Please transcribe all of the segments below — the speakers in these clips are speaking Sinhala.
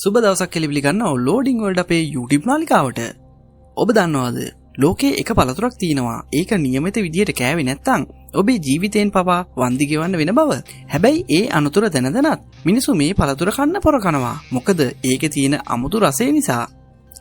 සුබ දවසක් කෙලිවිලි ගන්නවා ලෝඩින් වලට අපේ YouTube නාලිකාවට. ඔබ දන්නවද ලෝකේ එක පළතුරක් තියෙනවා. ඒක නියමිත විදියට කෑවේ නැත්නම් ඔබේ ජීවිතේන් පවා වන්දි ගෙවන්න වෙන බව. හැබැයි ඒ අනුතර දැන දැනත් මිනිසු මේ පළතුර කන්න පොර කනවා. මොකද ඒකේ තියෙන අමුතු රසය නිසා.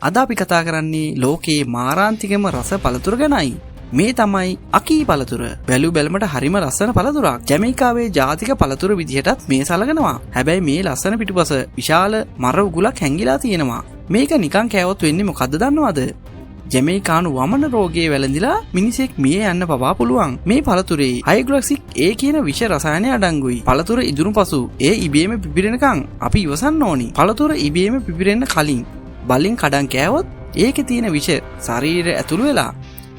අද අපි කතා කරන්නේ ලෝකේ මාරාන්තිකම රස පළතුර ගැනයි. මේ තමයි අකී පළතුර. බැලු බැලමට හරිම ලස්සන පළතුරක්. ජමයිකාවේ ජාතික පළතුර විදිහටත් මේ සලකනවා. හැබැයි මේ ලස්සන පිටුපස විශාල මර උගුලක් හැංගිලා තියෙනවා. මේක නිකන් කෑවොත් වෙන්නේ මොකද්ද දන්නවද? ජමයිකානු වමන රෝගයේ වැළඳිලා මිනිසෙක් මිය යන්න පවා පුළුවන්. මේ පළතුරේ හයිග්ලොක්සික් ඒ කියන විෂ රසායනය අඩංගුයි. පළතුර ඉදුණු පසු ඒ ඉබේම පිපිරෙනකන් අපි ඉවසන්න ඕනි. පළතුර ඉබේම පිපිරෙන්න කලින් බලින් කඩන් කෑවොත් ඒකේ තියෙන විෂ ශරීරය ඇතුළු වෙලා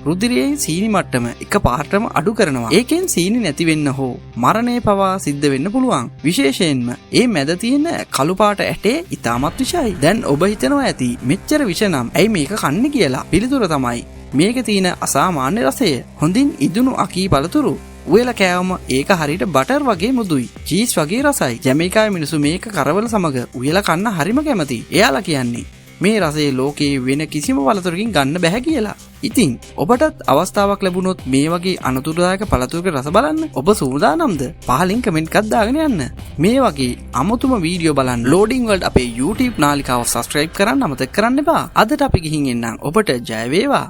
රුධිරයේ සීනි මට්ටම එක පාටම අඩු කරනවා. ඒකෙන් සීනි නැති වෙන්න හෝ මරණය පවා සිද්ධ වෙන්න පුළුවන්. විශේෂයෙන්ම ඒ මැද තියෙන කළු පාට ඇටේ ඉතාමත් විෂයි. දැන් ඔබ හිතනවා ඇති මෙච්චර විෂ නම් ඇයි මේක කන්නේ කියලා. පිළිතුර තමයි මේකේ තියෙන අසාමාන්‍ය රසය. හොඳින් ඉදුණු අකී පළතුරු උයලා කෑවම ඒක හරියට බටර් වගේ මුදුයි. චීස් වගේ රසයි. ජමයිකාවේ මිනිස්සු මේක කරවල සමග උයලා කන්න හරිම කැමතියි. එයාලා කියන්නේ මේ රසයේ ලෝකේ වෙන කිසිම පළතුරකින් ගන්න බැහැ කියලා. ඉතින් ඔබටත් අවස්ථාවක් ලැබුණොත් මේ වගේ අනතුරුදායක පළතුරක රස බලන්න ඔබ සූදානම්ද? පහලින් කමෙන්ට් එකක් දාගෙන යන්න. මේ වගේ අමුතුම වීඩියෝ බලන්න ලෝඩින් වර්ල්ඩ් අපේ YouTube නාලිකාව subscribe කරන්න අමතක කරන්න එපා. අදට අපි ගිහින් එන්නම්. ඔබට ජය වේවා.